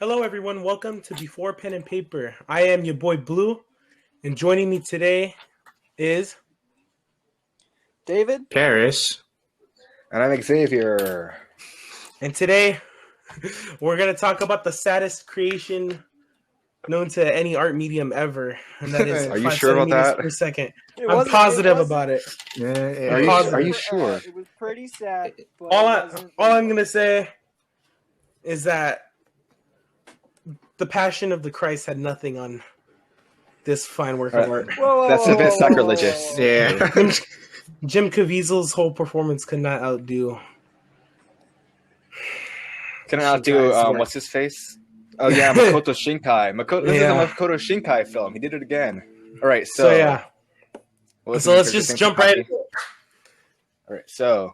Hello, everyone. Welcome to Before Pen and Paper. I am your boy Blue, and joining me today is David? Paris. And I'm Xavier. And today we're going to talk about the saddest creation known to any art medium ever, and that is Are you sure about that? per second. I'm positive about it. Are you sure? It was pretty sad. But All I'm going to say is that the Passion of the Christ had nothing on this fine work of art. That's a bit sacrilegious. Yeah. Jim Caviezel's whole performance could not outdo. Can I outdo what's his face? Oh yeah, Makoto Shinkai. This is a Makoto Shinkai film. He did it again. All right, so yeah. So let's just jump right. All right, so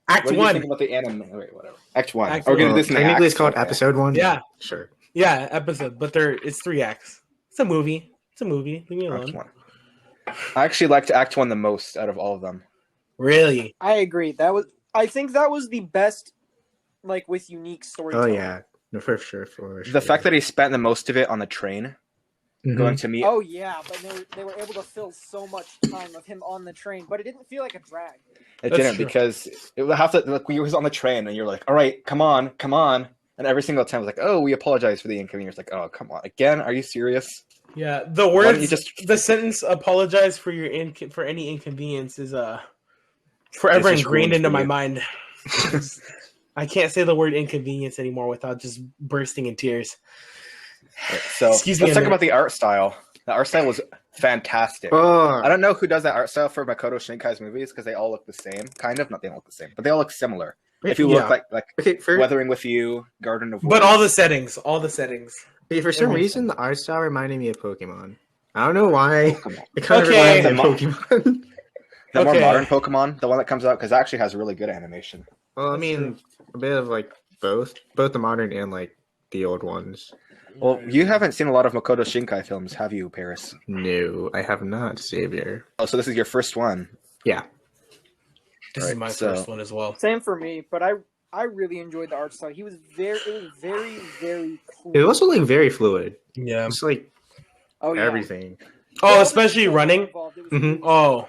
Act what do you one. think about the anime? Wait, whatever. Act one. Act We're gonna do one. this in Technically, acts. it's called Okay. episode 1. Yeah. Sure. Yeah, episode, but it's 3 acts. It's a movie. Leave me alone. Act one. I actually liked Act 1 the most out of all of them. Really? I agree. I think that was the best, like, with unique Oh, storytelling. yeah. No, for sure. The fact that he spent the most of it on the train, going to meet. Oh, yeah, but they were able to fill so much time of him on the train, but it didn't feel like a drag. It That's didn't true. because it would have to. Like, we was on the train, and you're like, "All right, come on," and every single time it was like, "Oh, we apologize for the inconvenience." Like, "Oh, come on, again? Are you serious?" Yeah. The Why don't words, you the sentence "apologize for your for any inconvenience" is forever It's just ingrained ruined into for my you. mind. I can't say the word inconvenience anymore without just bursting in tears. So Excuse me let's a talk minute. about the art style. The art style was fantastic. Oh, I don't know who does that art style for Makoto Shinkai's movies because they all look the same. Kind of, not they all look the same, but they all look similar. If you look Yeah. like okay. Weathering with You, Garden of But Woods. all the settings. Okay, for some It makes reason, the art style reminded me of Pokemon. I don't know why. Come on. It kind of Okay. reminded me of Pokemon. The more Okay. modern Pokemon, the one that comes out, because it actually has really good animation. Well, I mean, a bit of like both the modern and like the old ones. Well, you haven't seen a lot of Makoto Shinkai films, have you, Paris? No, I have not, Xavier. Oh, so this is your first one. Yeah. This is Right, my so- first one as well. Same for me, but I really enjoyed the art style. It was very, very cool. It also like very fluid. Yeah. It's like everything. Oh, especially running. Mhm. Oh,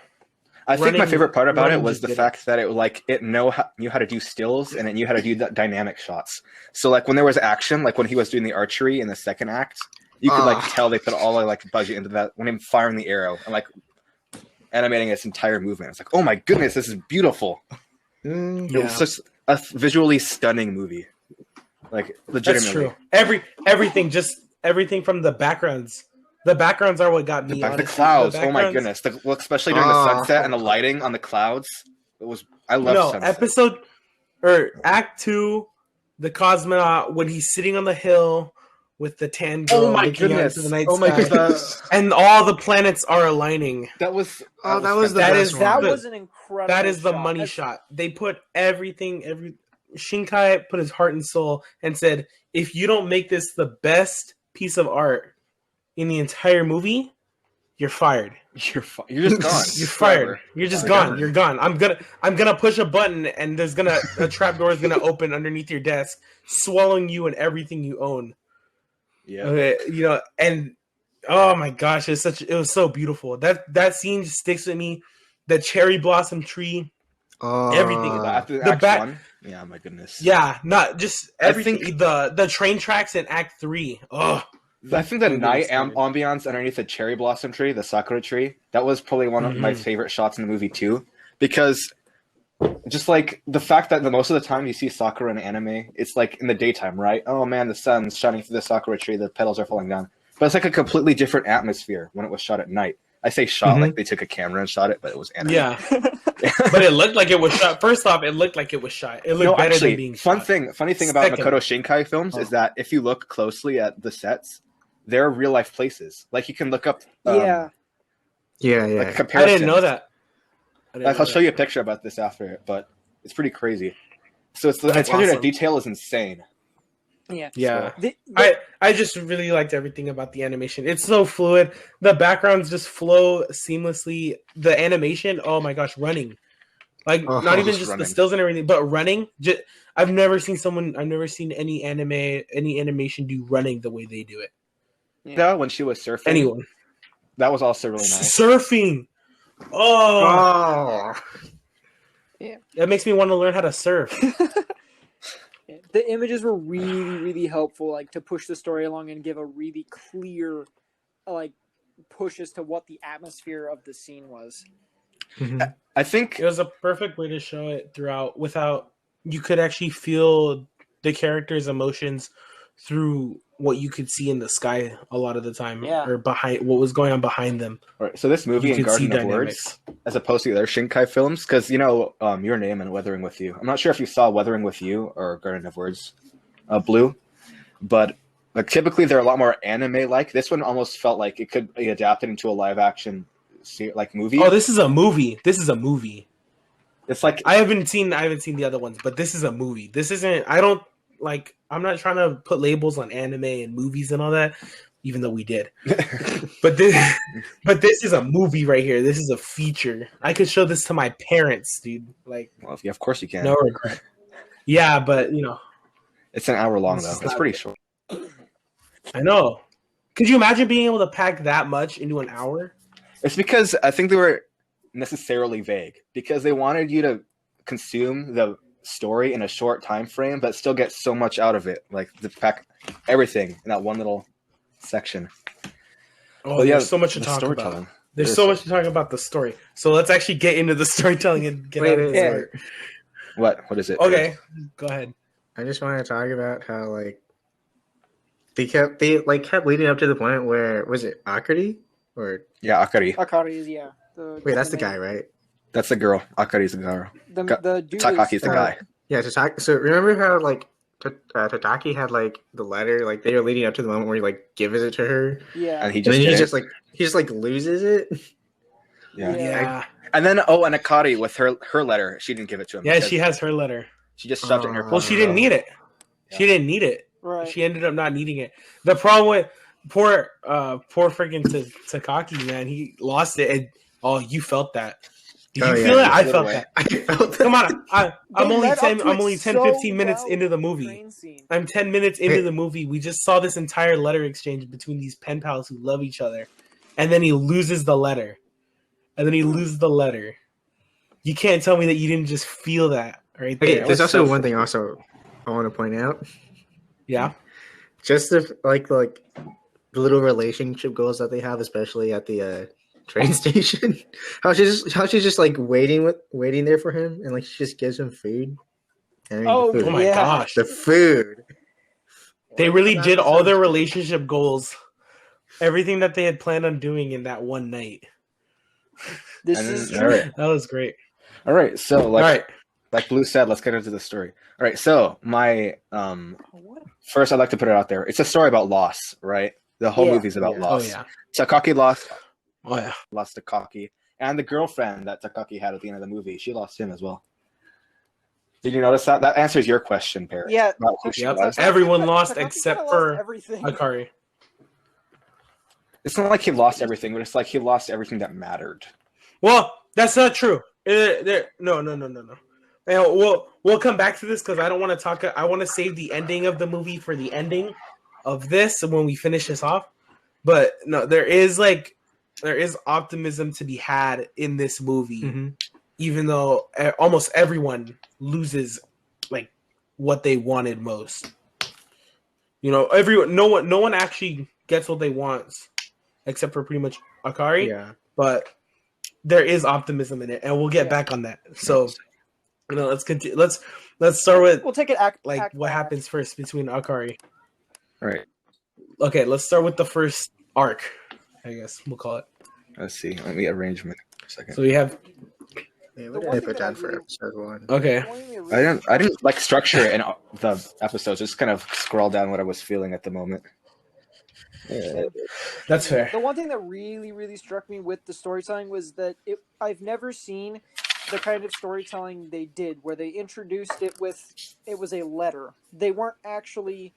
I think my Running- favorite part about it running was just the did it. fact that it knew how to do stills and it knew how to do dynamic shots. So like when there was action, like when he was doing the archery in the second act, you could like tell they put all the like budget into that when him firing the arrow and like animating its entire movement. It's like, oh my goodness, this is beautiful. Mm, It was such a visually stunning movie. Like legitimately. that's true. Everything from the backgrounds. The backgrounds are what got me. The honestly. clouds, The oh my backgrounds- goodness! Especially during the sunset and the lighting on the clouds. I love No, sunset. episode or Act 2, the cosmonaut when he's sitting on the hill with the tan girl. Oh my looking out goodness! into the night Oh my sky. goodness! And all the planets are aligning. That was that was the That best is- one. That Good. was an incredible. That is the shot. money That's- shot. They put everything. Shinkai put his heart and soul and said, "If you don't make this the best piece of art in the entire movie, you're fired. You're just gone. You're Forever. fired. You're just Forever. gone. You're gone. I'm gonna push a button and there's a trap door is gonna open underneath your desk, swallowing you and everything you own. Yeah. Okay, and oh my gosh, it was so beautiful. That scene just sticks with me. The cherry blossom tree, everything about After the Act back- 1? Yeah, my goodness. yeah, not just I everything. think- The train tracks in Act 3. Oh, I think the Goodness, night dude. ambiance underneath the cherry blossom tree, the sakura tree, that was probably one of my favorite shots in the movie too. Because just like the fact that most of the time you see sakura in anime, it's like in the daytime, right? Oh man, the sun's shining through the sakura tree, the petals are falling down. But it's like a completely different atmosphere when it was shot at night. I say shot like they took a camera and shot it, but it was anime. yeah. But it looked like it was shot. First off, it looked like it was shot. It looked No, better actually, than being funny shot. thing about Second. Makoto Shinkai films is that if you look closely at the sets, they're real life places. Like you can look up, Yeah. Yeah. like I comparisons. didn't know that. Like, I'll show you a picture about this after, but it's pretty crazy. So it's the That's attention to awesome. detail is insane. Yeah. Yeah. The- I just really liked everything about the animation. It's so fluid. The backgrounds just flow seamlessly. The animation, oh my gosh, running. Like Oh, not even just just the running. stills and everything, but running. I've never seen any animation do running the way they do it. Yeah, when she was surfing, Anyone that was also really nice. surfing? Oh, Oh, that makes me want to learn how to surf. The images were really, really helpful, like to push the story along and give a really clear, like, push as to what the atmosphere of the scene was. Mhm. I think It was a perfect way to show it throughout without you could actually feel the characters' emotions through what you could see in the sky a lot of the time, Yeah. or behind what was going on behind them. right, so this movie You and could see Garden of dynamics. Words, as opposed to the other Shinkai films, because Your Name and Weathering with You. I'm not sure if you saw Weathering with You or Garden of Words, Blue, but like typically they're a lot more anime-like. This one almost felt like it could be adapted into a live-action like movie. Oh, this is a movie. This is a movie. It's like I haven't seen the other ones, but this is a movie. This isn't. I don't like. I'm not trying to put labels on anime and movies and all that, even though we did. But this is a movie right here. This is a feature. I could show this to my parents, dude. Like, well, yeah, of course you can. no regret. Yeah, but It's an hour long This though. is It's not- pretty short. I know. Could you imagine being able to pack that much into an hour? It's because I think they were necessarily vague because they wanted you to consume the story in a short time frame, but still get so much out of it, like to pack everything in that one little section. Oh, But yeah, there's so much to the talk about. storytelling. There's so much to talk about the story. So let's actually get into the storytelling and get out of Wait, this. wait. What is it? Okay, go ahead. I just want to talk about how like they kept leading up to the point where was it Akari or Yeah, Akari. Akari is wait, that's the guy, right? That's the girl. Akari's the girl. The dude Takaki's the guy. Yeah, Tataki. So remember how like Tataki had like the letter, like they were leading up to the moment where he like gives it to her, Yeah. And he and just, then he did it. just like loses it. Yeah. Yeah, And then and Akari with her letter, she didn't give it to him. yeah. because She has her letter. she just shoved it in her. Well, she didn't need it. Yeah. She didn't need it. Right. She ended up not needing it. The problem with poor freaking Takaki, man, he lost it. And you felt that. Did Oh, you yeah, feel it? just I a little felt way. that. I felt that. Come on, I'm They only led up 10. to I'm it only 10, so 15 minutes well into the with movie. train scene. I'm 10 minutes into Hey. the movie. We just saw this entire letter exchange between these pen pals who love each other, and then he loses the letter, You can't tell me that you didn't just feel that right there. Okay, It there's was also so one thing also I want to point out. yeah. Just the like the little relationship goals that they have, especially at the train station. How she's just like waiting there for him, and like she just gives him food. I mean, Oh, the food. Oh my Yeah. gosh. The food. They really That did all episode- their relationship goals. Everything that they had planned on doing in that one night. This And is then- true. all right. That was great. All right. So All right. like Blue said, let's get into the story. All right. So my What? first, I'd like to put it out there. It's a story about loss, right? The whole Yeah. movie's about Yeah. Oh loss. yeah. Takaki lost Oh yeah. Takaki, and the girlfriend that Takaki had at the end of the movie, she lost him as well. Did you notice that? That answers your question, Perry. Yeah. About who she Yep. was. Everyone lost Takaki except kinda for lost everything. Akari. It's not like he lost everything, but it's like he lost everything that mattered. Well, that's not true. No. And we'll come back to this because I don't want to talk. I want to save the ending of the movie for the ending of this when we finish this off. But no, there is optimism to be had in this movie, Mhm. even though almost everyone loses like what they wanted most. No one actually gets what they want, except for pretty much Akari. Yeah. But there is optimism in it, and we'll get back on that. So, let's continue. Let's start with We'll take it act back. what happens first between Akari. All right. Okay, let's start with the first arc. I guess we'll call it. Let's see. Let me arrange them for a second. So we have Yeah, The what did one I thing put that I down for really- episode 1? okay. I didn't like structure it in the episodes. Just kind of scroll down what I was feeling at the moment. That's fair. The one thing that really, really struck me with the storytelling was that I've never seen the kind of storytelling they did, where they introduced it was a letter. They weren't actually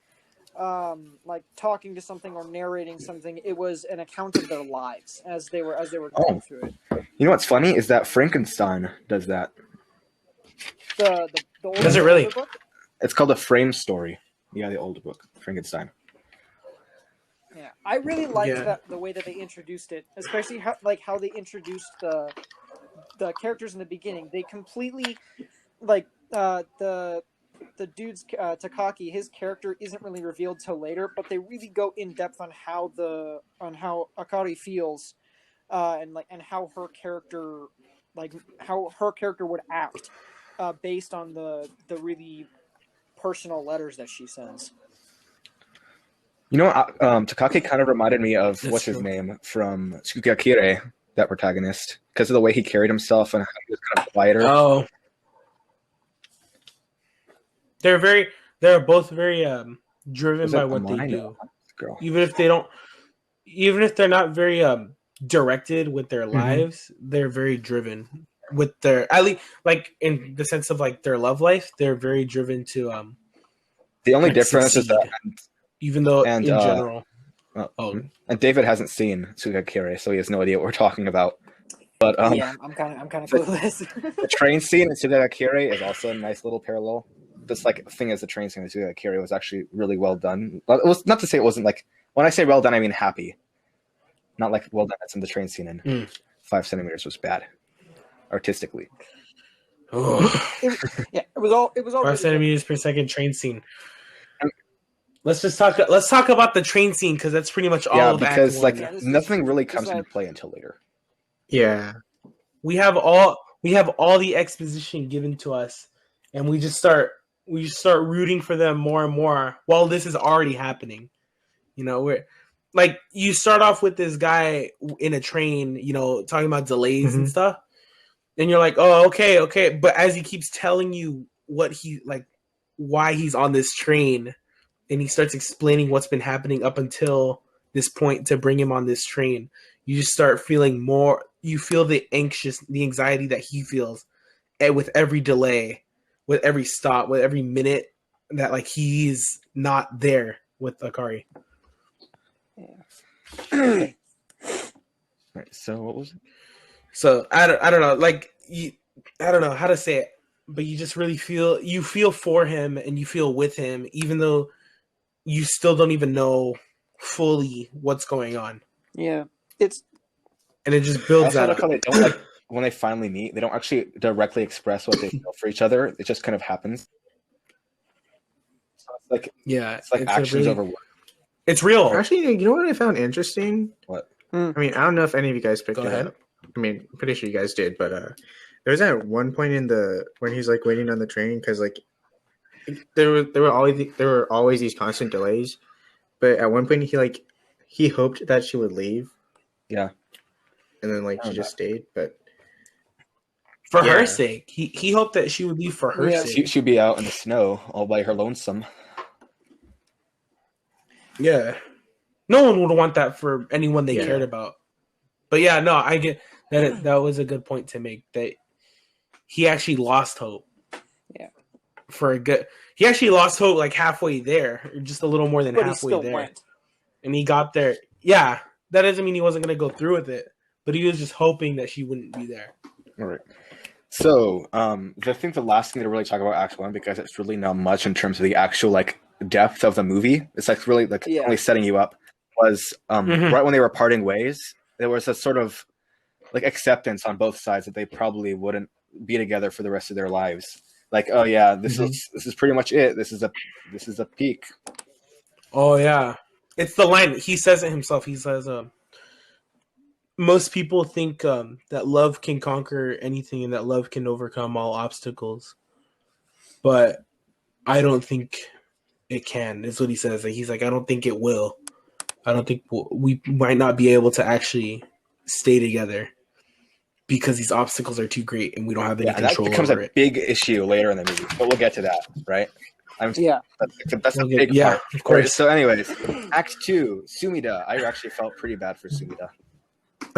like talking to something or narrating something. It was an account of their lives as they were going through it. You know what's funny is that Frankenstein does that. The Does it really? older book? It's called the Frame Story. Yeah, the older book, Frankenstein. Yeah, I really liked Yeah. the way that they introduced it, especially how they introduced the characters in the beginning. They completely the dude's Takaki, his character isn't really revealed till later, but they really go in depth on how Akari feels, and how her character would act, based on the really personal letters that she sends. You know, Takaki kind of reminded me of That's what's his true. name from Tsukakire, that protagonist, because of the way he carried himself and how he was kind of quieter. Oh, they're both very driven Was by it what they mine? do, Girl. even if they're not very directed with their lives. They're very driven with their, at least like in the sense of like their love life. They're very driven to The only like, difference is that, succeed, even though and in general. and David hasn't seen Tsukakire, so he has no idea what we're talking about. But Yeah, I'm kind of clueless. the train scene in Tsukakire is also a nice little parallel. This like thing is the train scene in Tsukakire was actually really well done. But it was not to say it wasn't like, when I say well done, I mean happy. Not like well done as in the train scene in 5 centimeters was bad artistically. Oh. It was all 5 really good. centimeters per second train scene. Let's talk about the train scene, because that's pretty much all Yeah, of because Act like 1. Yeah, this nothing really this comes into like- play until later. Yeah. We have all the exposition given to us, and we just start rooting for them more and more while this is already happening. You know, we're like, you start off with this guy in a train, you know, talking about delays and stuff, and you're like, oh, okay, but as he keeps telling you what he like, why he's on this train, and he starts explaining what's been happening up until this point to bring him on this train, you just start feeling more. You feel the anxiety that he feels, with every delay, with every stop, with every minute that like he's not there with Akari. Right. So what was it? So I don't know, like I don't know how to say it, but you just really feel for him and you feel with him, even though you still don't even know fully what's going on. Yeah, And it just builds I that like up. how they don't, like, when they finally meet, they don't actually directly express what they feel for each other. It just kind of happens. So it's like It's actions over words. It's real. Actually, you know what I found interesting? What? I mean, I don't know if any of you guys picked Go it ahead. up. I mean, I'm pretty sure you guys did, but there's at one point when he's like waiting on the train, because like there were always these constant delays, but at one point he hoped that she would leave. Yeah. And then like she just stayed, but For Yeah. her sake. He hoped that she would leave for her Yeah. sake. She'd be out in the snow all by her lonesome. Yeah. No one would want that for anyone they Yeah. cared about. But yeah, no, I get that. That was a good point to make, that he actually lost hope. Yeah. He actually lost hope like halfway there, or just a little more than but he halfway still there. went. And he got there. Yeah, that doesn't mean he wasn't going to go through with it, but he was just hoping that she wouldn't be there. All right. So, I think the last thing to really talk about Act 1, because it's really not much in terms of the actual like depth of the movie. It's like really like Yeah. only setting you up. Was right when they were parting ways, there was a sort of like acceptance on both sides that they probably wouldn't be together for the rest of their lives. Like, oh yeah, this is pretty much it. This is a peak. Oh yeah, it's the line he says it himself. He says, "Most people think that love can conquer anything and that love can overcome all obstacles, but I don't think it can." Is what he says. He's like, "I don't think it will. I don't think we might not be able to actually stay together because these obstacles are too great and we don't have any And that control becomes over a it." big issue later in the movie, but we'll get to that, right? Yeah. That's a We'll get- big yeah, part. of course. So, anyways, Act 2, Sumida. I actually felt pretty bad for Sumida.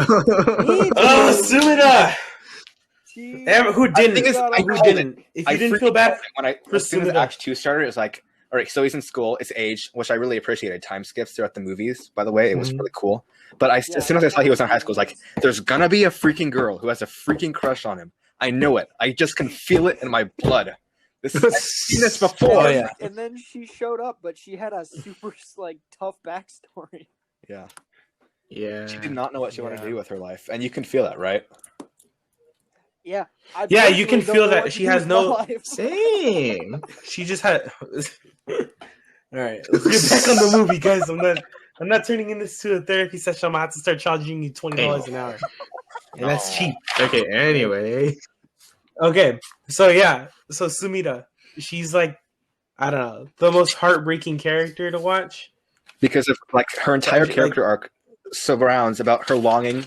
Oh, Sumida! Who didn't? thing is, I Who called didn't? If I you didn't freaking feel bad loved it when as soon as Sumida. Act 2 started, it was like, all right, so he's in school, it's age, which I really appreciated. Time skips throughout the movies, by the way. It was really cool. But as soon as I saw he was in high school, I was like, there's gonna be a freaking girl who has a freaking crush on him. I know it. I just can feel it in my blood. I've seen this before. Oh, yeah. And then she showed up, but she had a super like tough backstory. Yeah. Yeah. She did not know what she wanted to Yeah. do with her life, and you can feel that, right? Yeah. I Yeah, you personally can don't feel know that what she to do has with my no- life. Same. She just had. All right, let's get back on the movie, guys. I'm not turning into a therapy session. I'm gonna have to start charging you $20 an hour, and that's cheap. Okay. Anyway. Okay, so yeah, so Sumida, she's like, I don't know, the most heartbreaking character to watch. Because of like her entire Like- character arc surrounds about her longing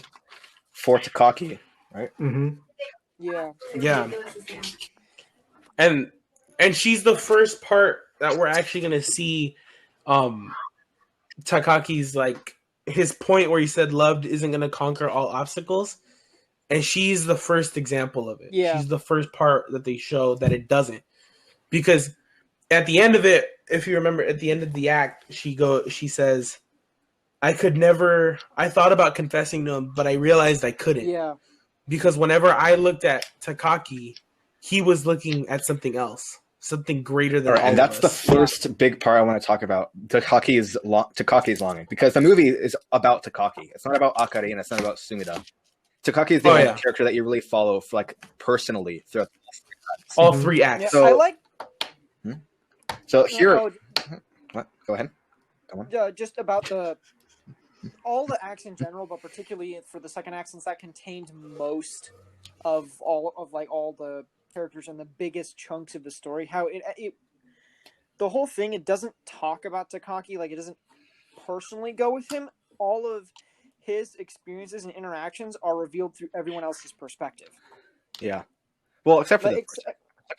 for Takaki. Mm-hmm. Yeah. Yeah, and she's the first part that we're actually gonna see Takaki's like his point where he said love isn't gonna conquer all obstacles, and she's the first example of it. Yeah. She's the first part that they show that it doesn't, because at the end of it, if you remember, at the end of the act, she says, I thought about confessing to him, but I realized I couldn't. Yeah. Because whenever I looked at Takaki, he was looking at something else, something greater than All right, all and that's of the us. first big part I want to talk about. Takaki's longing, because the movie is about Takaki. It's not about Akari and it's not about Sumida. Takaki is the only character that you really follow, like personally throughout All Mhm. 3 acts. Yeah. So- I like So here, oh, what? Go ahead. just about all the acts in general, but particularly for the second act, since that contained most of all the characters and the biggest chunks of the story. How the whole thing, it doesn't talk about Takaki, like it doesn't personally go with him. All of his experiences and interactions are revealed through everyone else's perspective. Yeah. Well, except for Like,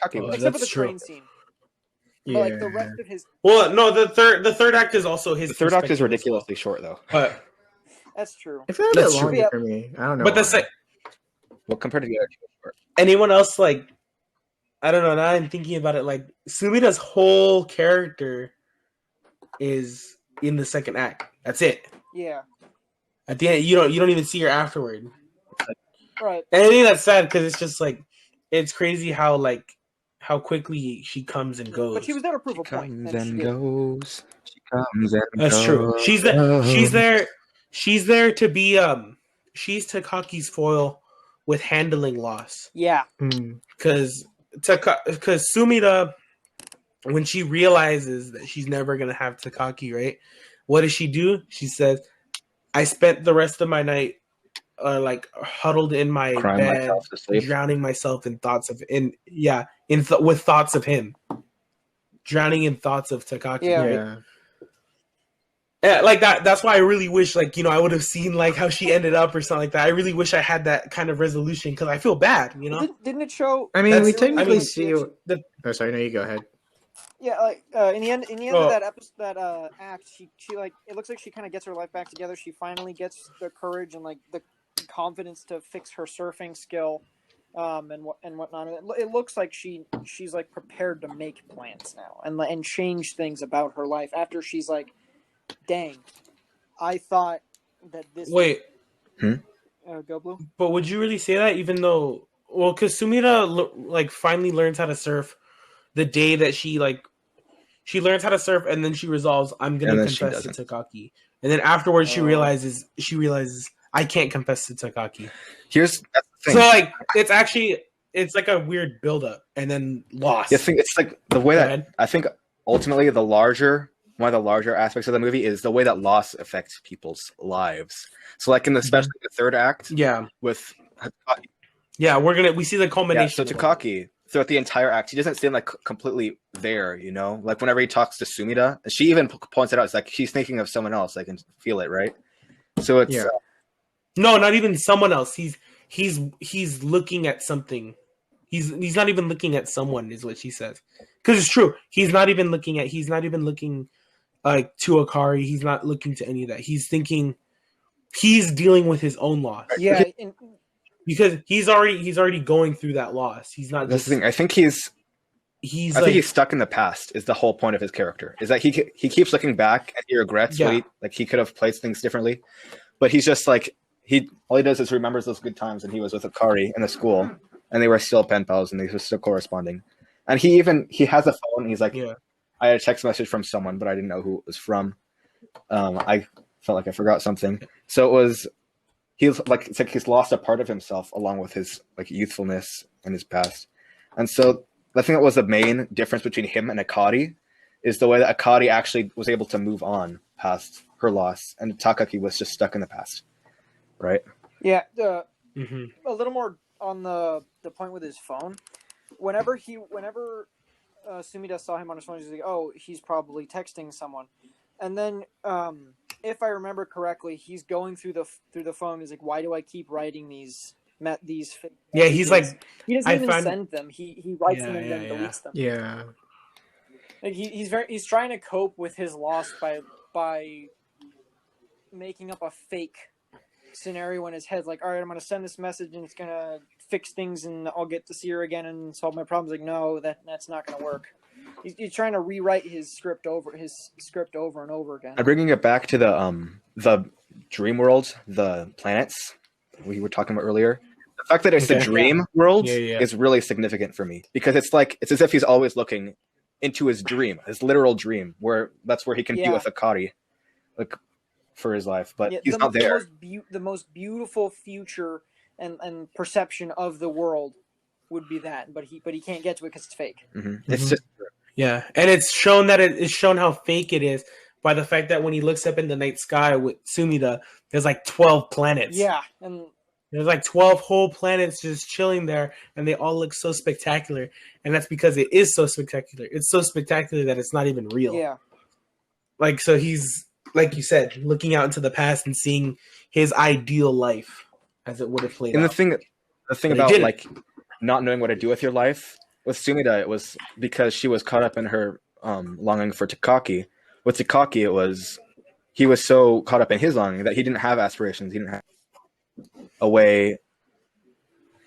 Takaki. Oh, except for the that's true. train scene. Yeah. But like the rest of his, Well, no, the third act is also his. The third act is perspective as well. ridiculously short, though. But that's true. It felt a bit That's true. longer Yeah. for me. I don't know. but the why. Well, compared to the other two, it's short. anyone else, like, I don't know. Now I'm thinking about it. Like Sumida's whole character is in the second act. That's it. Yeah. At the end, you don't even see her afterward. Right. And I think that's sad because it's just like it's crazy how quickly she comes and goes. But she was there to prove a point. Comes and she and did. goes. She comes and That's true. goes. She's there. She's there to be she's Takaki's foil with handling loss. Yeah. Hmm. Because Sumida, when she realizes that she's never gonna have Takaki, right? What does she do? She says, "I spent the rest of my night, like huddled in my Crying bed, myself to sleep. drowning myself in thoughts of with thoughts of him, drowning in thoughts of Takaki." Yeah. right? Yeah. Yeah, like that. That's why I really wish, like, I would have seen like how she ended up or something like that. I really wish I had that kind of resolution because I feel bad, Didn't it show? I mean, That's- we technically I mean, see. Oh, sorry. No, you go ahead. Yeah, like in the end Oh. of that episode, that act, she like it looks like she kind of gets her life back together. She finally gets the courage and like the confidence to fix her surfing skill, and whatnot. It looks like she's like prepared to make plans now and change things about her life after she's like, dang, I thought that this. Wait, Go Blue. but would you really say that? Even though, well, because Sumida like finally learns how to surf the day that she learns how to surf, and then she resolves, I'm gonna And then she confess to doesn't. Takaki, and then afterwards she Oh. realizes I can't confess to Takaki. That's the thing. So like it's like a weird buildup and then loss. I think it's like the way Go that ahead. I think ultimately one of the larger aspects of the movie is the way that loss affects people's lives. So like especially the third act Yeah, with Takaki. yeah, we see the Yeah, culmination. so of it. Takaki throughout the entire act, he doesn't seem like completely there, Like whenever he talks to Sumida, and she even points it out, it's like she's thinking of someone else. I can feel it, right? So it's Yeah. No, not even someone else. He's looking at something. He's not even looking at someone, is what she says. Because it's true. He's not even looking like to Akari. He's not looking to any of that. He's thinking. He's dealing with his own loss. Yeah, and Because he's already going through that loss. He's not. that's Just, the thing. I think he's he's stuck in the past. Is the whole point of his character? Is that he keeps looking back and he regrets Yeah. he could have placed things differently, but he's just like all he does is remembers those good times when he was with Akari in the school, and they were still pen pals, and they were still corresponding. And he has a phone. And he's like, Yeah. I had a text message from someone, but I didn't know who it was from. I felt like I forgot something. So it's like he's lost a part of himself along with his like youthfulness and his past. And so I think that was the main difference between him and Akari, is the way that Akari actually was able to move on past her loss, and Takaki was just stuck in the past, right? Yeah. Mm-hmm. A little more on the point with his phone. Whenever Sumida saw him on his phone, he's like, "Oh, he's probably texting someone." And then, if I remember correctly, he's going through the phone. He's like, "Why do I keep writing these fake Yeah, he's messages?" like, he doesn't I even found- send them. He writes them and then deletes them. Yeah. Like he's trying to cope with his loss by making up a fake scenario in his head. Like, all right, I'm gonna send this message and it's gonna fix things and I'll get to see her again and solve my problems. Like, no, that's not gonna work. He's trying to rewrite his script over and over again. And bringing it back to the dream world, the planets we were talking about earlier, the fact that it's the dream world is really significant for me, because it's as if he's always looking into his dream, his literal dream, where that's where he can be with Akari, like, for his life, but he's not there. The most beautiful future and perception of the world would be that, but he can't get to it because it's fake. Mm-hmm. It's just and it's shown that it's shown how fake it is by the fact that when he looks up in the night sky with Sumida, there's like 12 planets. Yeah, and there's like 12 whole planets just chilling there, and they all look so spectacular. And that's because it is so spectacular. It's so spectacular that it's not even real. Yeah. Like, so he's, like you said, looking out into the past and seeing his ideal life as it would have played out. And the thing about like not knowing what to do with your life with Sumida, it was because she was caught up in her longing for Takaki. With Takaki, he was so caught up in his longing that he didn't have aspirations. He didn't have a way.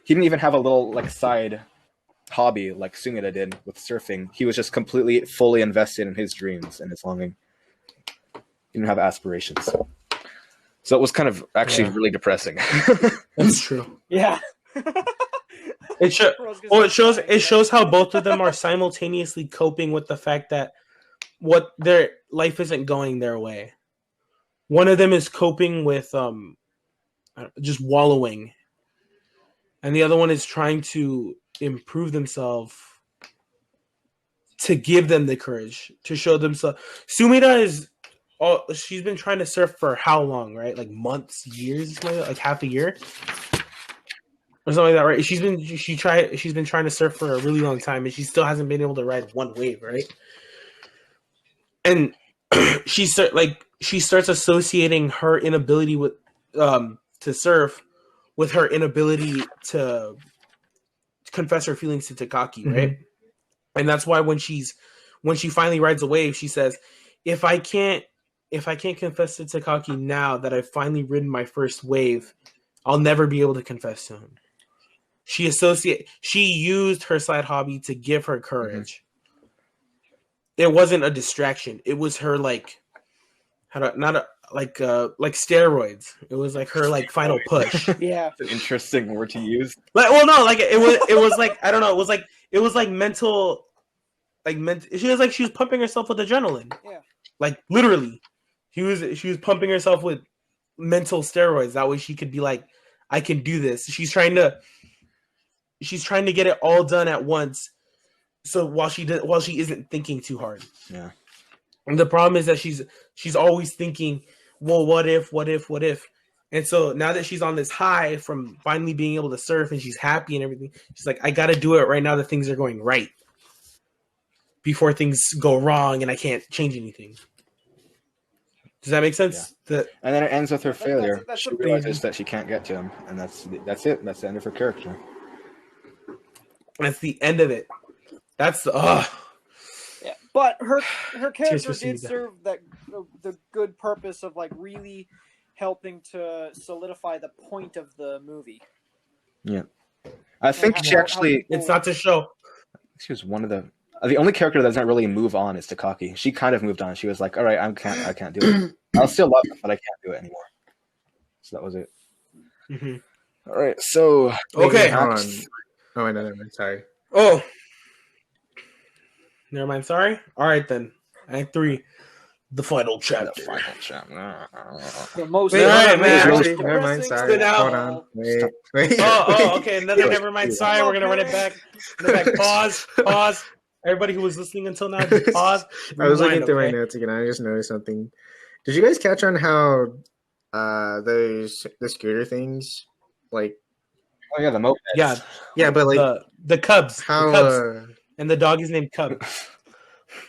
He didn't even have a little like side hobby like Sumida did with surfing. He was just completely, fully invested in his dreams and his longing. He didn't have aspirations. So it was kind of actually really depressing. That's true. Yeah. It shows how both of them are simultaneously coping with the fact that what their life isn't going their way. One of them is coping with just wallowing, and the other one is trying to improve themselves to give them the courage to show themselves. Sumida she's been trying to surf for how long, right? Like months, years, like half a year or something like that, right? She's been trying to surf for a really long time, and she still hasn't been able to ride one wave, right? And she starts associating her inability with to surf with her inability to confess her feelings to Takaki, right? Mm-hmm. And that's why when she finally rides a wave, she says, if I can't confess to Takaki now that I've finally ridden my first wave, I'll never be able to confess to him. She used her side hobby to give her courage. Mm-hmm. It wasn't a distraction. It was her like steroids. It was like her like final push. Yeah, it's an interesting word to use. Like, well, no, like it was like I don't know. It was like mental, She was pumping herself with adrenaline. Yeah, like literally, she was pumping herself with mental steroids. That way, she could be like, I can do this. She's trying to get it all done at once. So while she isn't thinking too hard. Yeah. And the problem is that she's always thinking, well, what if? And so now that she's on this high from finally being able to surf and she's happy and everything, she's like, I got to do it right now that things are going right before things go wrong and I can't change anything. Does that make sense? Yeah. And then it ends with her failure. She realizes that she can't get to him, and that's it. That's the end of her character. That's the end of it. That's Yeah, but her character did serve the good purpose of like really helping to solidify the point of the movie. Yeah, I think she actually. It's not to show. She was one of the only character that doesn't really move on is Takaki. She kind of moved on. She was like, "All right, I can't do it. I'll still love it, but I can't do it anymore." So that was it. Mm-hmm. All right, so okay. Oh, I know. Never mind. Sorry. Oh, never mind. Sorry. All right then. Act 3, the final chapter. The final chapter. The most Wait, All right, hold on, man. wait, never mind. Sorry. Sit down. Hold on. Wait. Oh, okay. Another never mind. Sorry, we're gonna run it back. Pause. Everybody who was listening until now, just pause. I was looking Rewind, through my okay? notes again. I just noticed something. Did you guys catch on how the scooter things like? Oh yeah, the mopeds. Yeah, but like the Cubs. how? The Cubs. And the dog is named Cub.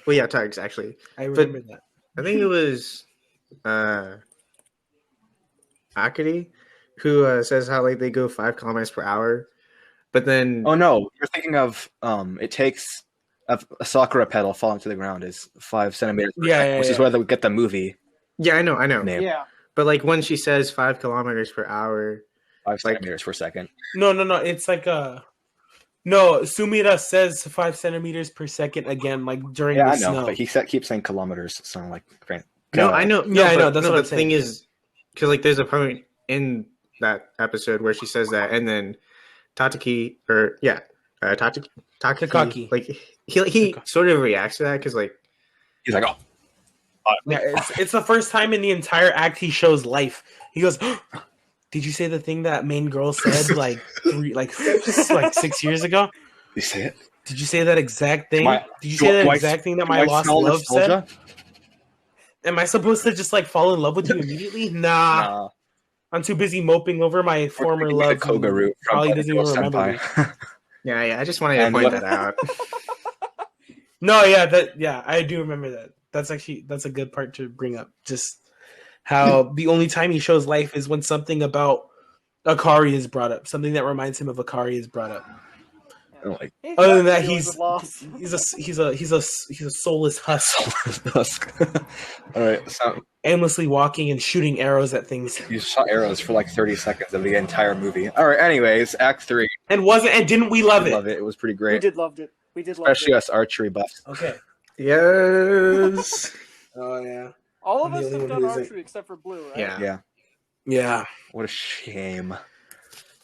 Well, yeah, Tugs actually. I remember that. I think it was Akari who says how like they go 5 kilometers per hour, but then Oh no, you're thinking of it takes a Sakura pedal falling to the ground is 5 centimeters per second, which is where they get the movie yeah, I know. name. Yeah. But like when she says 5 kilometers per hour, 5 centimeters per second. No. It's like no. Sumida says 5 centimeters per second again, like during Yeah, the I know, snow. but he keeps saying kilometers, so I'm like, no, I know. Yeah, I know. That's no, what the I'm thing saying. is, because like there's a point in that episode where she says that, and then Takaki, like he sort of reacts to that because like he's like, oh, Yeah, it's the first time in the entire act he shows life. He goes, "Did you say the thing that main girl said like 6 years ago? you say it? Did you say that exact thing? Did you do say I- that exact thing that my lost smell love said? nostalgia? Am I supposed to just like fall in love with you immediately? Nah, I'm too busy moping over my former We're love. the Koga route from Probably doesn't even remember me. Senpai. yeah, I just wanted to And point what- that out. No, I do remember that. That's a good part to bring up. Just how the only time he shows life is when something about Akari is brought up. Something that reminds him of Akari is brought up. I'm like, Other than that, Feelings of loss. he's a soulless husk, all right, so aimlessly walking and shooting arrows at things. you shot arrows for like 30 seconds of the entire movie. All right, anyways, Act 3. And didn't we love it? Love it. It was pretty We great, did loved it. We did love especially it. us archery buffs. Okay. Yes. Oh yeah. All of I'm the us only have one done who isn't. archery except for Blue, right? Yeah. Yeah, Yeah. what a shame.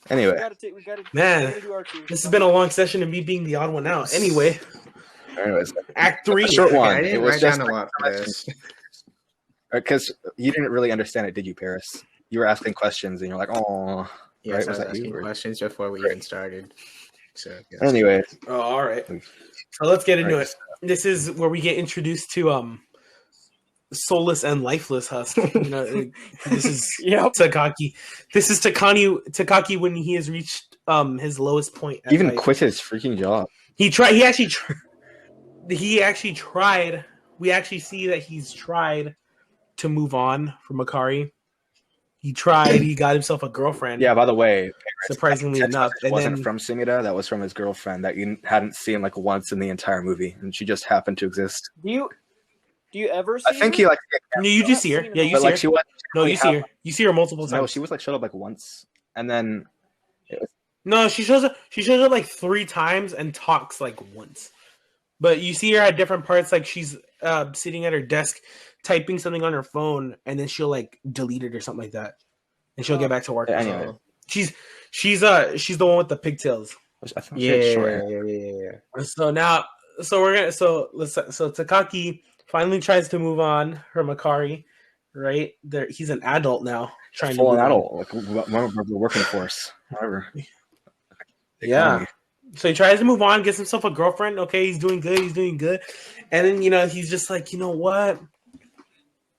We Anyway, gotta Man, do archery. This has been a long session of me being the odd one out. Anyway, Act 3. a short one. I It didn't was write just down a lot for this. because you didn't really understand it, did you, Paris? You were asking questions, and you're like, "Oh." Yes, Right, I was was that asking you, or- questions before we Great. even started. So yes. Anyway, Oh, all right. So let's get into Right. it. This is where we get introduced to soulless and lifeless husk. This is Yep. Takaki. This is Takaki when he has reached his lowest point. at even life. quit his freaking job. He actually tried. We actually see that he's tried to move on from Akari. He tried. He got himself a girlfriend. Yeah. By the way, surprisingly enough, it and wasn't then from Sumida. That was from his girlfriend that you hadn't seen like once in the entire movie, and she just happened to exist. Do you ever see I think her? he like, you just see her. Yeah, you but see like her. she was. No, you see her. You see her multiple No, times. she was like showed up like once, and then No, she shows up. She shows up like 3 times and talks like once. But you see her at different parts. Like she's sitting at her desk, typing something on her phone, and then she'll like delete it or something like that, and she'll get back to work. Yeah, anyway. She's the one with the pigtails. I think she had short hair. Yeah. So Takaki finally tries to move on from Akari, right? He's an adult now, trying to Full move on on. adult, like the working force, whatever. Yeah. So he tries to move on, gets himself a girlfriend. Okay, he's doing good. And then, he's just like, you know what?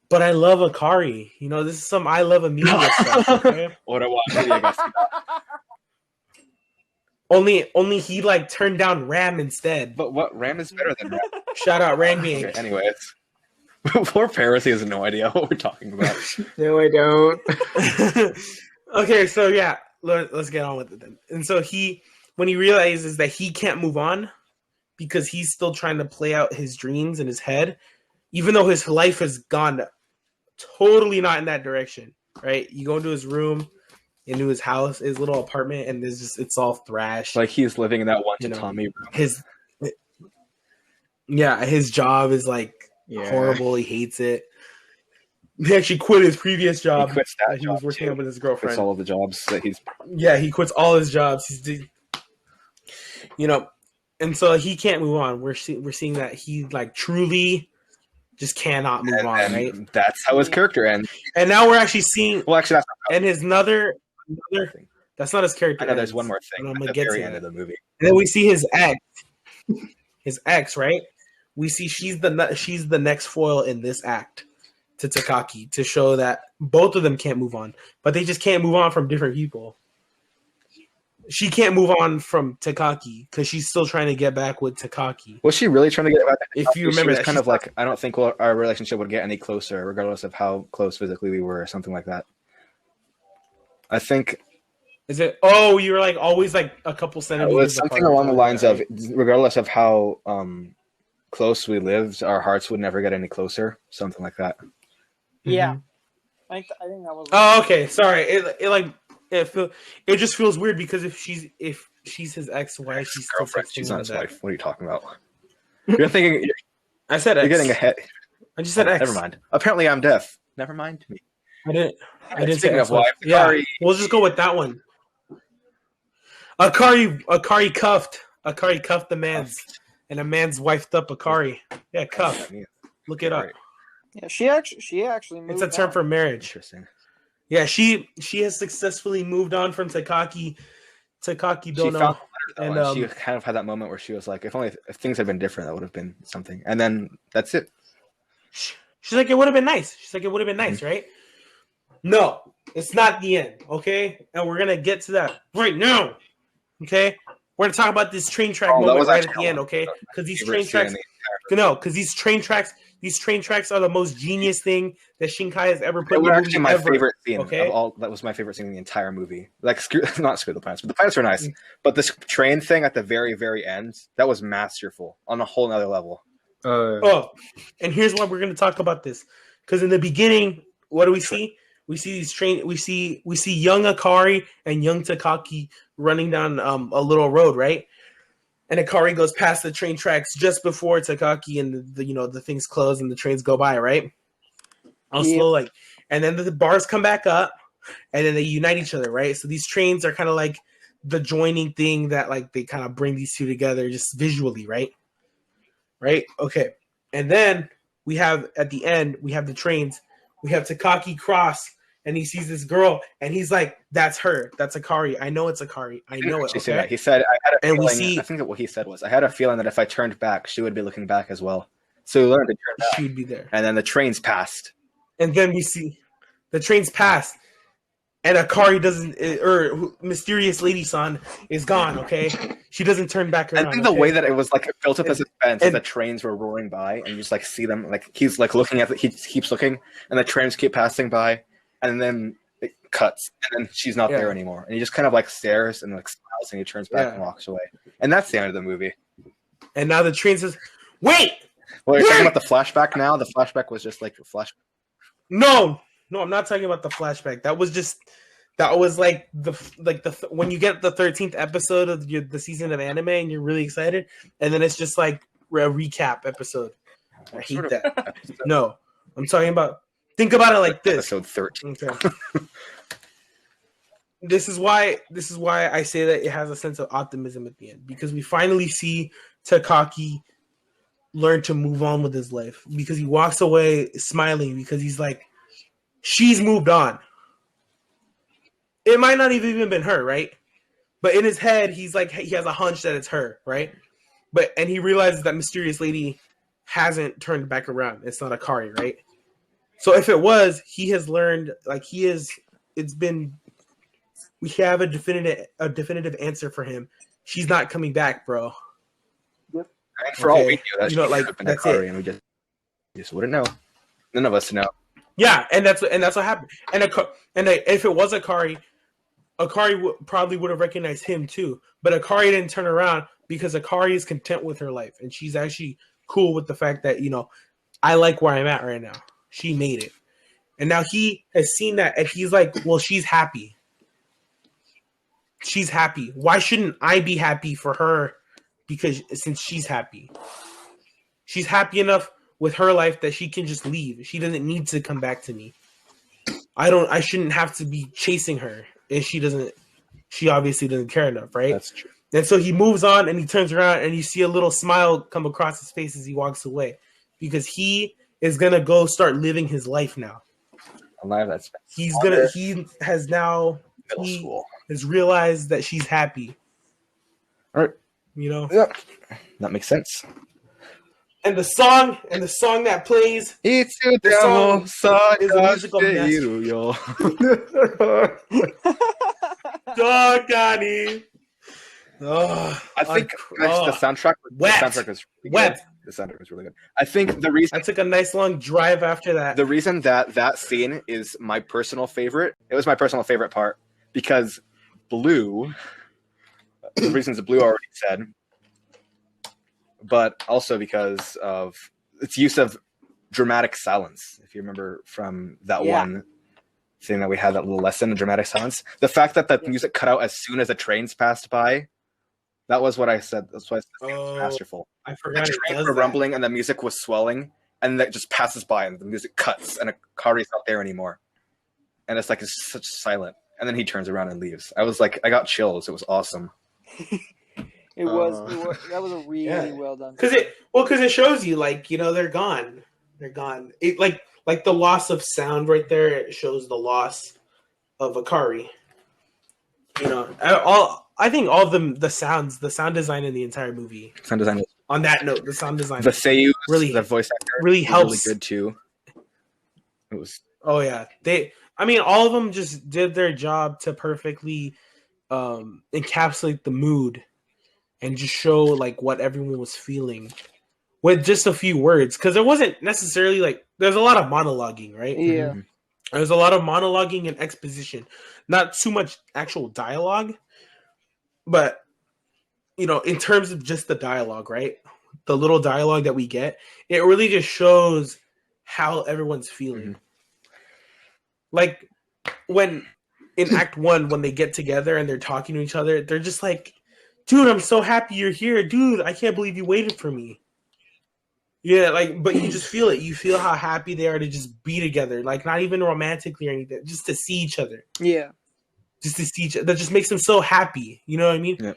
But I love Akari. This is some I love Amelia stuff. Okay? What I watched, I guess. Only he like turned down Ram instead. But what Ram is better than Ram? Shout out Ram Gang. Okay, anyways, poor Paris, he has no idea what we're talking about. No, I don't. Okay, so yeah, let's get on with it then. And so when he realizes that he can't move on because he's still trying to play out his dreams in his head, even though his life has gone totally not in that direction, right? You go into his room, into his house, his little apartment, and it's all thrash. Like he's living in that one Tommy room. His job is like horrible. He hates it. He actually quit his previous job. He quits that he was job, working too. on with his Quits girlfriend. all of the jobs that he's. Yeah, he quits all his jobs. you know, and so he can't move on. We're seeing that he like truly just cannot move on, right? That's how his character ends. And now we're actually seeing. Well, actually, and his another that's not his character. I know there's one more thing. I'm gonna At the get very to end that. of the movie. And then we see his ex, right? We see she's the next foil in this act to Takaki to show that both of them can't move on, but they just can't move on from different people. She can't move on from Takaki because she's still trying to get back with Takaki. Was she really trying to get back? If you remember, she was kind of like, I don't think our relationship would get any closer, regardless of how close physically we were, or something like that. I think. Is it? Oh, you were like always like a couple centimeters. It was something along the lines of, regardless of how close we lived, our hearts would never get any closer. Something like that. Yeah, Mm-hmm. I think that was. Oh, okay. Sorry. It just feels weird because if she's his ex, why is she still Girlfriend. texting She's him not his that? wife. What are you talking about? You're thinking. I said You're ex. getting ahead. I just said ex. Never mind. Apparently, I'm deaf. Never mind me. I didn't say Speaking ex. of wife, Yeah, Akari. we'll just go with that one. Akari cuffed the man's, and a man's wifed up Akari. Yeah, cuff. Look it up. Yeah, she actually moved. It's a term on. for marriage. Interesting. Yeah, she has successfully moved on from Takaki. Takaki She don't found know. the letter, though, and she kind of had that moment where she was like, if things had been different, that would have been something. And then that's it. She's like, it would have been nice. She's like, it would have been nice, right? No, it's not the end, okay? And we're gonna get to that right now, okay? We're gonna talk about this train track moment right at the end, okay? Because these train tracks, these train tracks are the most genius thing that Shinkai has ever put in a movie actually my ever. favorite scene Okay? of all. That was my favorite scene in the entire movie. Like, not screw the planets, but the planets were nice. But this train thing at the very, very end, that was masterful on a whole nother level. And here's why we're gonna talk about this. Because in the beginning, what do we see? We see these we see young Akari and young Takaki running down a little road, right? And Akari goes past the train tracks just before Takaki and the things close and the trains go by, right? Slow, like, and then the bars come back up, and then they unite each other, right? So these trains are kind of like the joining thing that like they kind of bring these two together just visually, right? Right? Okay. And then we have at the end we have the trains. We have Takaki cross. And he sees this girl, and he's like, "That's her. That's Akari. I know it's Akari. I know it." Okay? He said, "I had a and feeling." I think that what he said was, "I had a feeling that if I turned back, she would be looking back as well." So we learned to turn back. She would be there. And then the trains passed. And then we see the trains pass, and Akari doesn't, or mysterious lady son is gone. Okay, she doesn't turn back around. I think the way that it was like built up as suspense, as the trains were roaring by, and you just like see them, like he's like looking at it, he keeps looking, and the trains keep passing by. And then it cuts, and then she's not there anymore. And he just kind of like stares and like smiles, and he turns back and walks away. And that's the end of the movie. And now the train says, "Wait!" Well, you're talking about the flashback now? The flashback was just like a flashback. No, I'm not talking about the flashback. That was like when you get the 13th episode of the season of anime, and you're really excited, and then it's just like a recap episode. I hate that. No, I'm talking about. Think about it like this. Episode 13. Okay. This is why I say that it has a sense of optimism at the end, because we finally see Takaki learn to move on with his life, because he walks away smiling because he's like, she's moved on. It might not have even been her, right? But in his head, he's like, he has a hunch that it's her, right? And he realizes that mysterious lady hasn't turned back around. It's not Akari, right? So if it was, he has learned, like we have a definitive answer for him. She's not coming back, bro. Yep. And for all we knew, that that's Akari, it. and we just wouldn't know. None of us know. Yeah, and that's what happened. And if it was Akari probably would have recognized him too. But Akari didn't turn around because Akari is content with her life, and she's actually cool with the fact that I like where I'm at right now. She made it. And now he has seen that, and he's like, well, she's happy. She's happy. Why shouldn't I be happy for her? Because since she's happy. She's happy enough with her life that she can just leave. She doesn't need to come back to me. I shouldn't have to be chasing her if she obviously doesn't care enough, right? That's true. And so he moves on and he turns around and you see a little smile come across his face as he walks away because he is gonna go start living his life now. Alive, that's He has realized that she's happy. all right. You know? Yep. That makes sense. And the song that plays is a musical masterpiece. Dogani. I think the soundtrack is really good. The soundtrack was really good. I think the reason I took a nice long drive after that. The reason that scene is my personal favorite, it was my personal favorite part because Blue, the reasons Blue already said, but also because of its use of dramatic silence. If you remember from that one thing that we had, that little lesson, dramatic silence, the fact that the music cut out as soon as the trains passed by. That was what I said. That's why it was masterful. I forgot the trains were rumbling and the music was swelling, and that just passes by and the music cuts and Akari's not there anymore. And it's like it's such silent. And then he turns around and leaves. I was like, I got chills. It was awesome. It was that was a really well done. Because it shows you like, you know, they're gone. They're gone. It like the loss of sound right there. It shows the loss of Akari. You know, I think all of the sound design in the entire movie. Sound design. On that note, the sound design. The Seiyu, really, the voice actor, really helps. Really good too. It was. Oh yeah, all of them just did their job to perfectly encapsulate the mood and just show like what everyone was feeling with just a few words. Because it wasn't necessarily like there's a lot of monologuing, right? Yeah. Mm-hmm. There's a lot of monologuing and exposition, not too much actual dialogue. But, you know, in terms of just the dialogue, right? The little dialogue that we get, it really just shows how everyone's feeling. Mm-hmm. Like, when, in Act 1, when they get together and they're talking to each other, they're just like, dude, I'm so happy you're here. Dude, I can't believe you waited for me. Yeah, like, but you just feel it. You feel how happy they are to just be together. Like, not even romantically or anything, just to see each other. Yeah. Just to see each other. That just makes them so happy. You know what I mean? Yeah.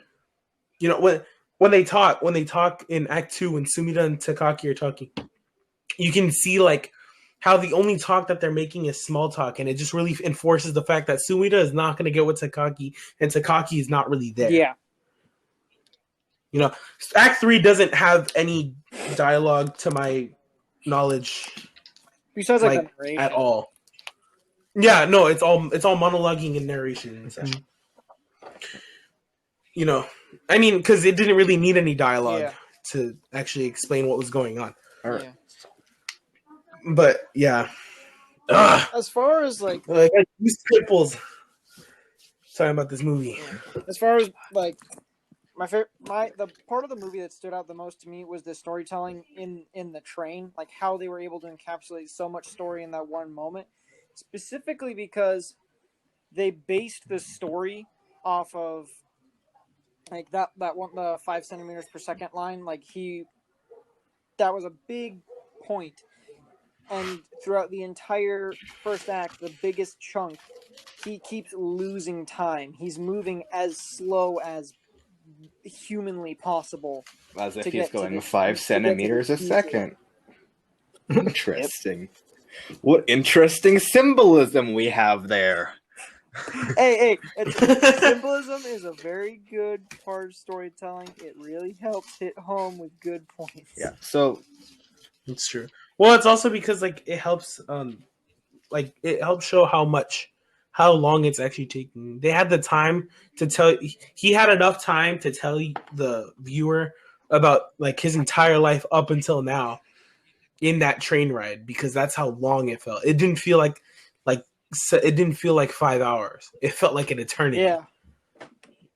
You know, when they talk in Act 2, when Sumida and Takaki are talking, you can see like how the only talk that they're making is small talk, and it just really enforces the fact that Sumida is not going to get with Takaki, and Takaki is not really there. Yeah. You know, Act 3 doesn't have any dialogue to my knowledge, besides like at all. Yeah, no, it's all monologuing and narration and such. You know, I mean, because it didn't really need any dialogue to actually explain what was going on. Yeah. But yeah, as far as like these cripples talking about this movie. As far as like the part of the movie that stood out the most to me was the storytelling in the train, like how they were able to encapsulate so much story in that one moment. Specifically because they based the story off of like that one, the 5 centimeters per second line. Like that was a big point, and throughout the entire first act, the biggest chunk, he keeps losing time. He's moving as slow as humanly possible, as if he's going 5 centimeters a second. Interesting. What interesting symbolism we have there. Hey, symbolism is a very good part of storytelling. It really helps hit home with good points. Yeah, so it's true. Well, it's also because like it helps show how long it's actually taking. They had the time to tell. He had enough time to tell the viewer about like his entire life up until now in that train ride, because that's how long it felt. It didn't feel like 5 hours. It felt like an eternity. Yeah.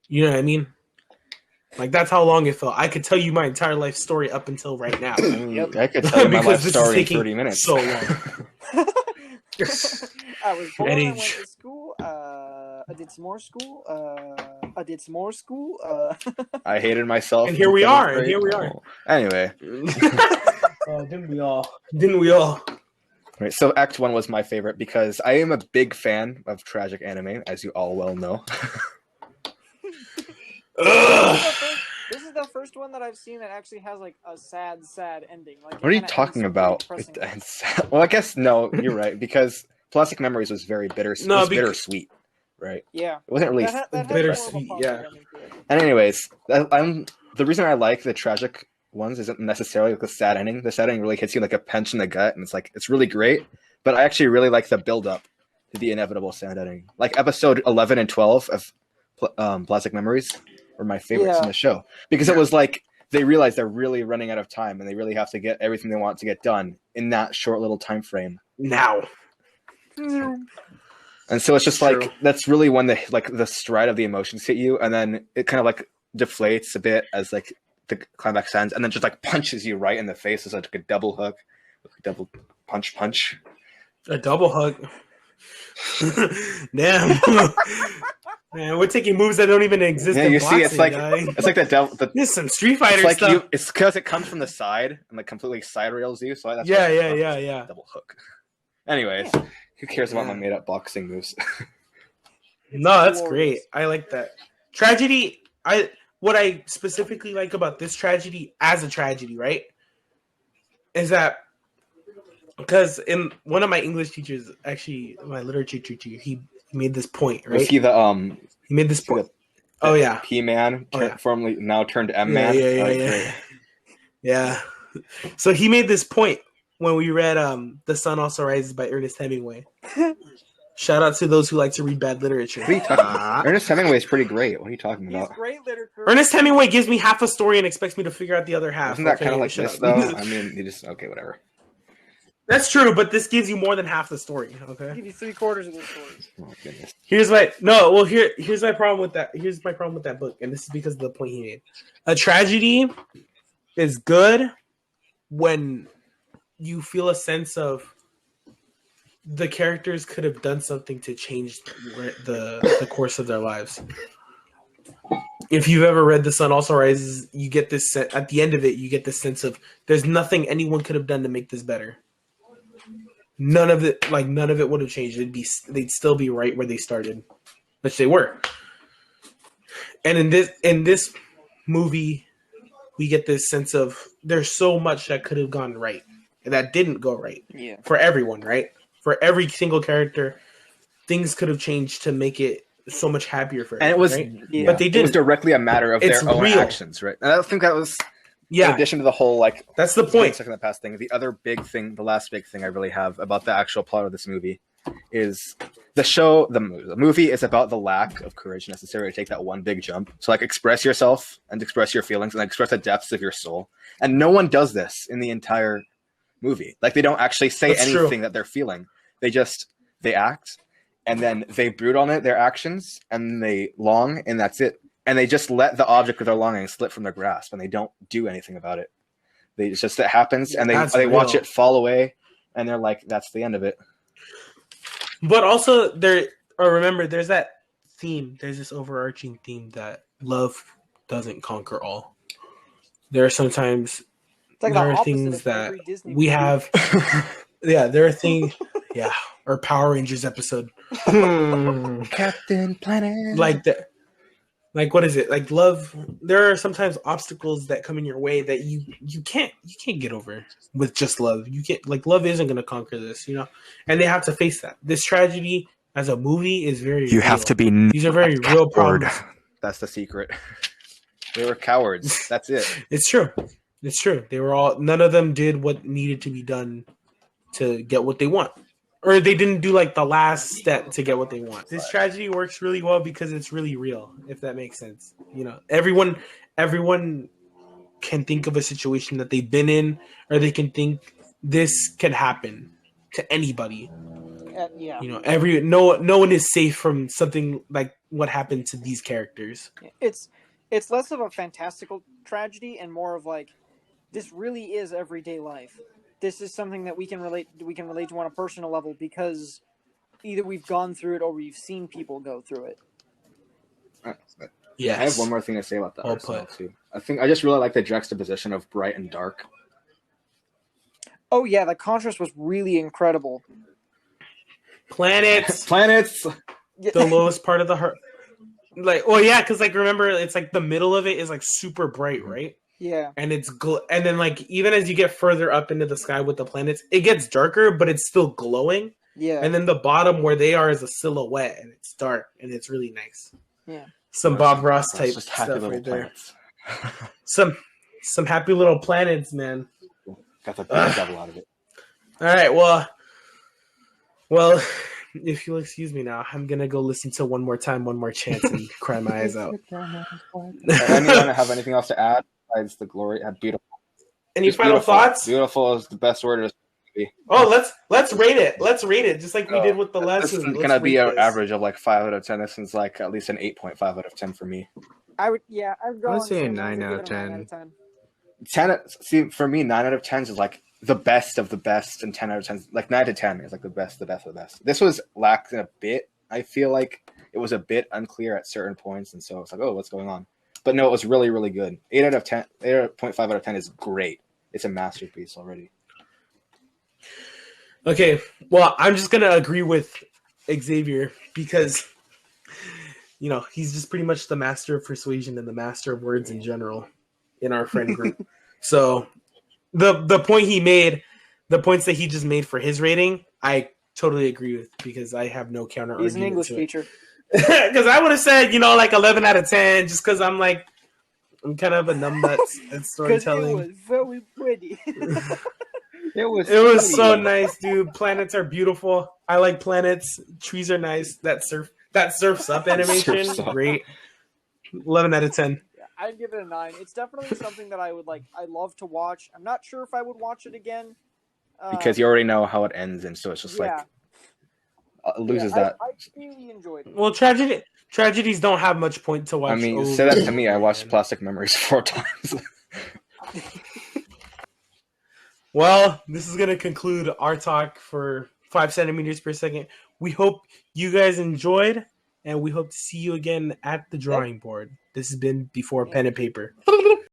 You know what I mean? Like that's how long it felt. I could tell you my entire life story up until right now. Yep. I could tell you my life story in 30 minutes. So long. I was born, I went to school, I did some more school, I hated myself. And here we are. Anyway. Didn't we all? Right, so Act 1 was my favorite because I am a big fan of tragic anime, as you all well know. Ugh. This is the first one that I've seen that actually has like a sad ending. Like, What are you it kinda ends talking pretty about? depressingly. Well, I guess no, you're right because Plastic Memories was very No, bittersweet, right? Yeah, It wasn't really. that has more of a bittersweet, positive yeah. ending to it. And anyways, the reason I like the tragic ones isn't necessarily like the sad ending. The sad ending really hits you like a punch in the gut, and it's really great. But I actually really like the build up to the inevitable sad ending. Like episode 11 and 12 of Plastic Memories were my favorites in Yeah. the show because it was like they realize they're really running out of time and they really have to get everything they want to get done in that short little time frame. Now. And so it's just True. like that's really when the stride of the emotions hit you, and then it kind of like deflates a bit as like the climax ends, and then just like punches you right in the face. It's like a double hook, double punch. A double hug. Damn. Man, we're taking moves that don't even exist. Yeah, in you see, it's like boxing, guy. it's like the devil. This is some Street Fighter It's like stuff. it's because it comes from the side and like completely side rails you. So that's Yeah, why it's yeah. double hook. Anyways, who cares about my made up boxing moves? No, that's great. I like that. Tragedy. What I specifically like about this tragedy as a tragedy, right, is that because in one of my English teachers, actually my literature teacher, he made this point, right? Was he the He made this point. Oh yeah, P-man, formerly now turned M-man? Yeah. Yeah. So he made this point when we read "The Sun Also Rises" by Ernest Hemingway. Shout out to those who like to read bad literature. What are you talking about? Ernest Hemingway is pretty great. What are you talking He's about? great literature. Ernest Hemingway gives me half a story and expects me to figure out the other half. Isn't that kind of like shut this up. though? I mean, you just okay, whatever. That's true, but this gives you more than half the story. I'll Okay. give you 3/4 of the story. Oh goodness. Here's my problem with that. Here's my problem with that book, and this is because of the point he made. A tragedy is good when you feel a sense of the characters could have done something to change the course of their lives. If you've ever read The Sun Also Rises, you get this at the end of it. You get this sense of there's nothing anyone could have done to make this better. None of it would have changed. They'd still be right where they started, which they were. And in this movie, we get this sense of there's so much that could have gone right and that didn't go right. Yeah. For everyone, right? For every single character, things could have changed to make it so much happier for And it was, right? yeah, But they it was didn't. directly a matter of It's their own real. actions, right? And I think that was, in Yeah, addition to the whole like that's the point. second the past thing. The other big thing, the last big thing I really have about the actual plot of this movie is the movie is about the lack of courage necessary to take that one big jump. So like express yourself and express your feelings and express the depths of your soul. And no one does this in the entire movie. Like they don't actually say That's anything true. that they're feeling. They act and then they brood on it, their actions, and they long, and that's it. And they just let the object of their longing slip from their grasp, and they don't do anything about it. It happens, and That's they watch real. it fall away, and they're like, "That's the end of it." But also remember, there's that theme. There's this overarching theme that love doesn't conquer all. There are sometimes It's like there the are opposite things of that every Disney we movie. have. Yeah, there are things. Yeah, or Power Rangers episode. Captain Planet. Like that. Like what is it? Like love. There are sometimes obstacles that come in your way that you can't get over with just love. You can't love isn't going to conquer this, and they have to face that. This tragedy as a movie is very. You real. have to be. These are very real problems. That's the secret. They were cowards. That's it. It's true. It's true. They were all. None of them did what needed to be done to get what they want, or they didn't do like the last step to get what they want. This tragedy works really well because it's really real. If that makes sense, everyone can think of a situation that they've been in, or they can think this can happen to anybody. Yeah. No one is safe from something like what happened to these characters. It's less of a fantastical tragedy and more of like this really is everyday life. This is something that we can relate to on a personal level because either we've gone through it or we've seen people go through it. Yes. I have one more thing to say about the Well art style put. too. I just really like the juxtaposition of bright and dark. Oh yeah, the contrast was really incredible. Planets, Planets. the lowest part of the heart. like, well, yeah, because like remember, it's like the middle of it is like super bright, right? Yeah. And it's and then like even as you get further up into the sky with the planets, it gets darker, but it's still glowing. Yeah. And then the bottom where they are is a silhouette, and it's dark, and it's really nice. Yeah. Some Bob Ross type Just happy stuff little right there. planets. Some happy little planets, man. Got the devil out of it. All right, well, if you'll excuse me now, I'm gonna go listen to One More Time, One More Chance, and cry my eyes out. Anyone have anything else to add besides the glory? Beautiful. Any Just final beautiful. thoughts? Beautiful is the best word. Oh, let's rate it. Let's rate it, just like we did with the last This is movie. gonna be an average of like 5 out of 10. This is like at least an 8.5 out of 10 for me. I'd go. I would say a on 9 I'd out give of it a 9 10. out of 10. 10. See, for me, 9 out of 10 is like the best of the best, and 10 out of 10, like 9 to 10 is like the best of the best. This was lacking a bit. I feel like it was a bit unclear at certain points, and so it's like, oh, what's going on? But no, it was really, really good. 8 out of 10, 8.5 out of 10 is great. It's a masterpiece already. Okay, well, I'm just gonna agree with Xavier because he's just pretty much the master of persuasion and the master of words in general in our friend group. So the point he made, the points that he just made for his rating, I totally agree with because I have no counter He's an argument English to it. teacher. Because I would have said, like 11 out of 10, just because I'm kind of a numbnuts at storytelling. Because it was very pretty. It was so nice, dude. Planets are beautiful. I like planets. Trees are nice. That surfs up animation, Surfs up. great. 11 out of 10. I'd give it a 9. It's definitely something that I would like. I love to watch. I'm not sure if I would watch it again. Because you already know how it ends, and so it's just like it loses that. I really enjoyed it. Well, tragedies don't have much point to watch. I mean, over say that to and me. I over watched again. Plastic Memories 4 times. Well, this is going to conclude our talk for 5 centimeters per second. We hope you guys enjoyed, and we hope to see you again at the drawing board. This has been Before Pen and Paper.